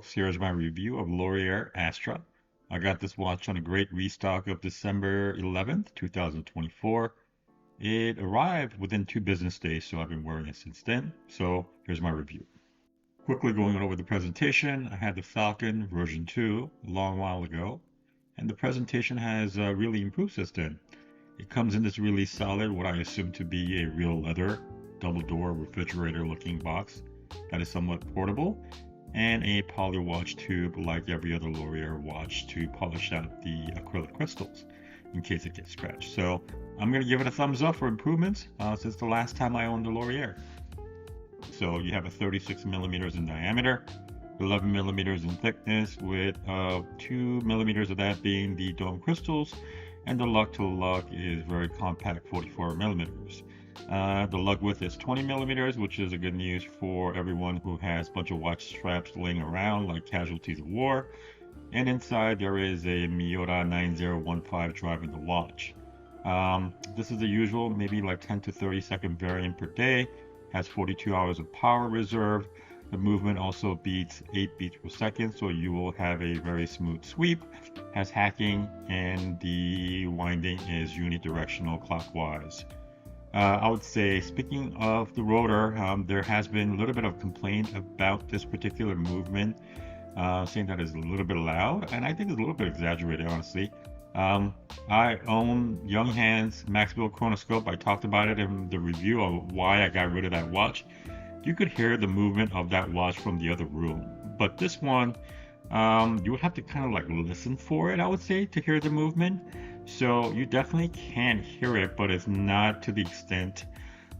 folks, here's my review of Laurier Astra. I got this watch on a great restock of December 11th, 2024. It arrived within 2 business days, so I've been wearing it since then. So here's my review. Quickly going over the presentation, I had the Falcon version 2 a long while ago, and the presentation has really improved since then. It comes in this really solid, what I assume to be a real leather, double door refrigerator looking box that is somewhat portable, and a poly watch tube like every other Laurier watch to polish out the acrylic crystals in case it gets scratched. So I'm going to give it a thumbs up for improvements since the last time I owned a Laurier. So you have a 36 millimeters in diameter, 11 millimeters in thickness, with 2 millimeters of that being the dome crystals, and the lug to lug is very compact, 44 millimeters. The lug width is 20 millimeters, which is a good news for everyone who has a bunch of watch straps laying around like casualties of war. And inside there is a Miura 9015 driving the watch. This is the usual, maybe like 10 to 30 second variant per day. Has 42 hours of power reserve. The movement also beats 8 beats per second, so you will have a very smooth sweep. Has hacking, and the winding is unidirectional clockwise. I would say, speaking of the rotor, there has been a little bit of complaint about this particular movement, saying that it's a little bit loud, and I think it's a little bit exaggerated, honestly. I own Young Hands Maxwell chronoscope. I talked about it in the review of why I got rid of that watch. You could hear the movement of that watch from the other room, but this one, you would have to kind of like listen for it, I would say, to hear the movement. So you definitely can hear it, but it's not to the extent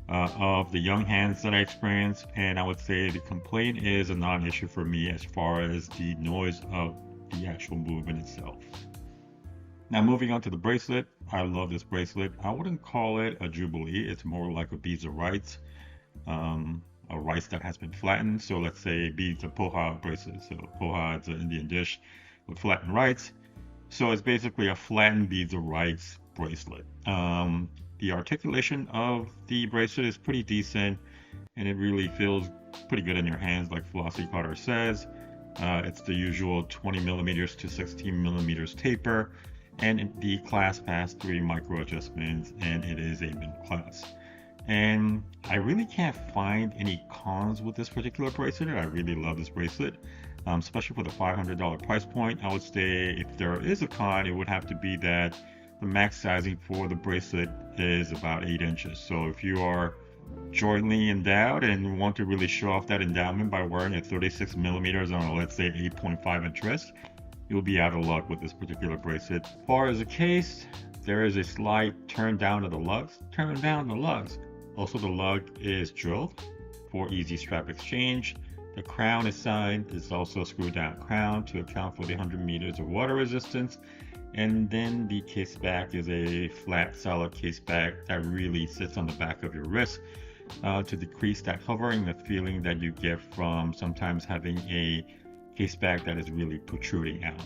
of the Young Hands that I experienced. And I would say the complaint is a non-issue for me as far as the noise of the actual movement itself. Now moving on to the bracelet, I love this bracelet. I wouldn't call it a jubilee. It's more like a beads of rice, a rice that has been flattened. So let's say beads of poha bracelet. So poha is an Indian dish with flattened rice. So it's basically a flattened beads of rice bracelet. The articulation of the bracelet is pretty decent, and it really feels pretty good in your hands, like Flossie Carter says. It's the usual 20 millimeters to 16 millimeters taper, and the clasp has 3 micro adjustments, and it is a mid class. And I really can't find any cons with this particular bracelet. I really love this bracelet. Especially for the $500 price point. I would say if there is a con, it would have to be that the max sizing for the bracelet is about 8 inches. So if you are jointly endowed and want to really show off that endowment by wearing a 36 millimeters on a, let's say, 8.5 inch wrist, you'll be out of luck with this particular bracelet. As far as the case, there is a slight turn down of the lugs. Turn down the lugs. Also, the lug is drilled for easy strap exchange. The crown is also a screw down crown to account for the 100 meters of water resistance. And then the case back is a flat solid case back that really sits on the back of your wrist to decrease that hovering, the feeling that you get from sometimes having a case back that is really protruding out.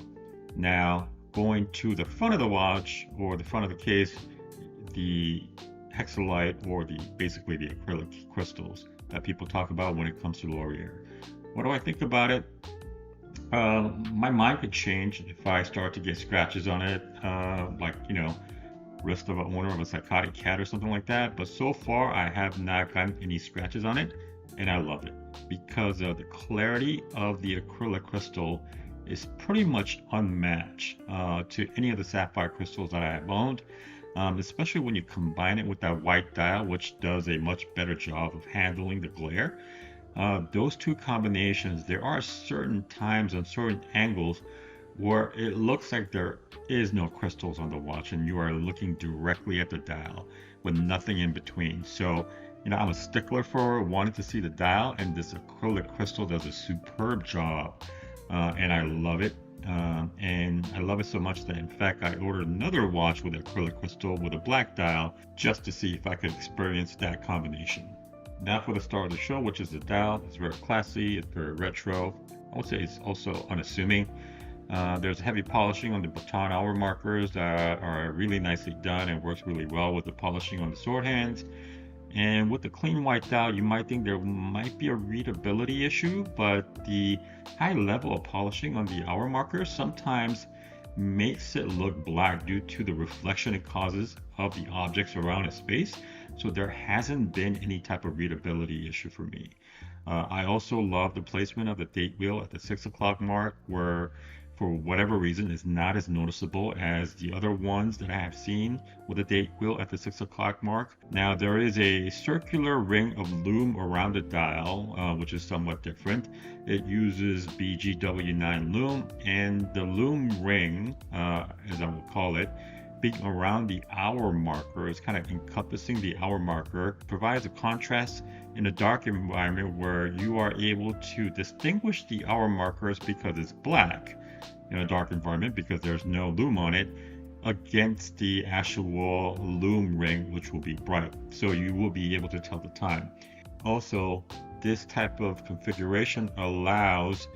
Now going to the front of the watch or the front of the case, the hexalite or basically the acrylic crystals that people talk about when it comes to Laurier. What do I think about it? My mind could change if I start to get scratches on it, like, wrist of an owner of a psychotic cat or something like that. But so far, I have not gotten any scratches on it, and I love it because the clarity of the acrylic crystal is pretty much unmatched to any of the sapphire crystals that I have owned. Especially when you combine it with that white dial, which does a much better job of handling the glare. Those two combinations, there are certain times and certain angles where it looks like there is no crystals on the watch and you are looking directly at the dial with nothing in between. So, I'm a stickler for wanting to see the dial, and this acrylic crystal does a superb job, and I love it. And I love it so much that, in fact, I ordered another watch with acrylic crystal with a black dial just to see if I could experience that combination. Now for the star of the show, which is the dial. It's very classy, it's very retro. I would say it's also unassuming. There's heavy polishing on the baton hour markers that are really nicely done and works really well with the polishing on the sword hands. And with the clean white dial, you might think there might be a readability issue, but the high level of polishing on the hour marker sometimes makes it look black due to the reflection it causes of the objects around its face. So there hasn't been any type of readability issue for me. I also love the placement of the date wheel at the 6 o'clock mark, where for whatever reason is not as noticeable as the other ones that I have seen with the date wheel at the 6 o'clock mark. Now there is a circular ring of lume around the dial, which is somewhat different. It uses BGW9 lume, and the lume ring, as I will call it, being around the hour marker is kind of encompassing the hour marker, provides a contrast in a dark environment where you are able to distinguish the hour markers because it's black in a dark environment because there's no lume on it against the actual lume ring, which will be bright. So you will be able to tell the time. Also, this type of configuration allows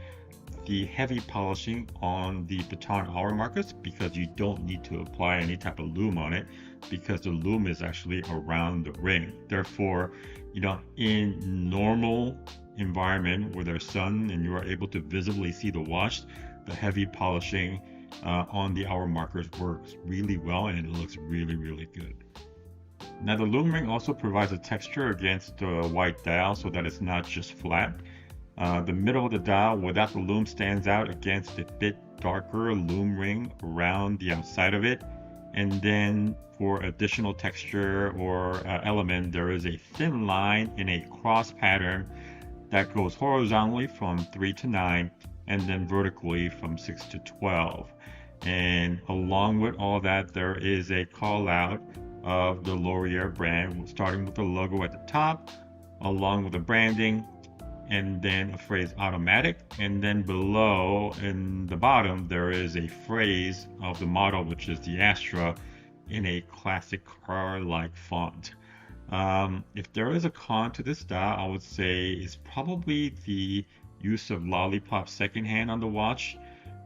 the heavy polishing on the baton hour markers because you don't need to apply any type of lume on it because the lume is actually around the ring. Therefore, in normal environment where there's sun and you are able to visibly see the watch, the heavy polishing on the hour markers works really well and it looks really, really good. Now the lume ring also provides a texture against the white dial so that it's not just flat. The middle of the dial without the lume stands out against a bit darker lume ring around the outside of it. And then for additional texture or element, there is a thin line in a cross pattern that goes horizontally from 3 to 9 and then vertically from 6 to 12. And along with all that, there is a call out of the Laurier brand, starting with the logo at the top, along with the branding, and then a phrase automatic, and then below in the bottom there is a phrase of the model, which is the Astra, in a classic car-like font. If there is a con to this dial, I would say it's probably the use of lollipop secondhand on the watch,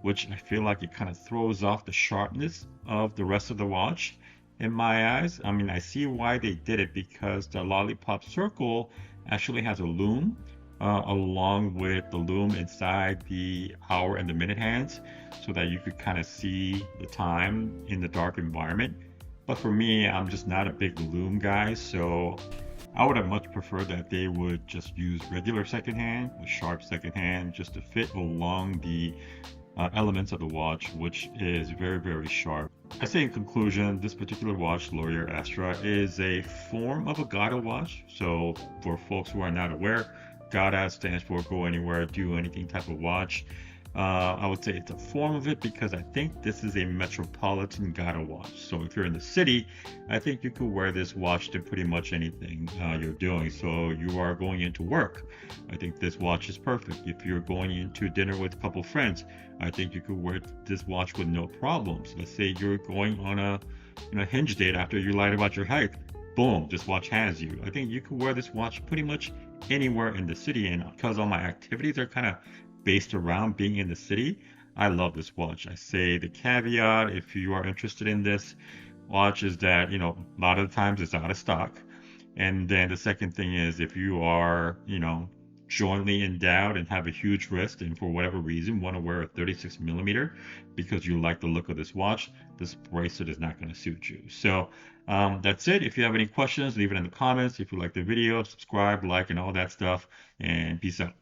which I feel like it kind of throws off the sharpness of the rest of the watch in my eyes. I mean, I see why they did it because the lollipop circle actually has a lume along with the lume inside the hour and the minute hands so that you could kind of see the time in the dark environment. But for me, I'm just not a big lume guy, so I would have much preferred that they would just use regular secondhand, a sharp secondhand, just to fit along the elements of the watch, which is very, very sharp. I say in conclusion, this particular watch, Laurier Astra, is a form of a GADA watch. So for folks who are not aware, GADA stands for Go Anywhere, Do Anything type of watch. I would say it's a form of it because I think this is a metropolitan GADA watch. So if you're in the city, I think you could wear this watch to pretty much anything you're doing. So you are going into work, I think this watch is perfect. If you're going into dinner with a couple friends, I think you could wear this watch with no problems. Let's say you're going on a hinge date after you lied about your height. Boom, this watch has you. I think you could wear this watch pretty much anywhere in the city, and because all my activities are kind of based around being in the city, I love this watch. I say the caveat, if you are interested in this watch, is that a lot of the times it's out of stock. And then the second thing is if you are jointly endowed and have a huge wrist and for whatever reason want to wear a 36 millimeter because you like the look of this watch, this bracelet is not going to suit you. So that's it. If you have any questions, leave it in the comments. If you like the video, subscribe, like, and all that stuff, and peace out.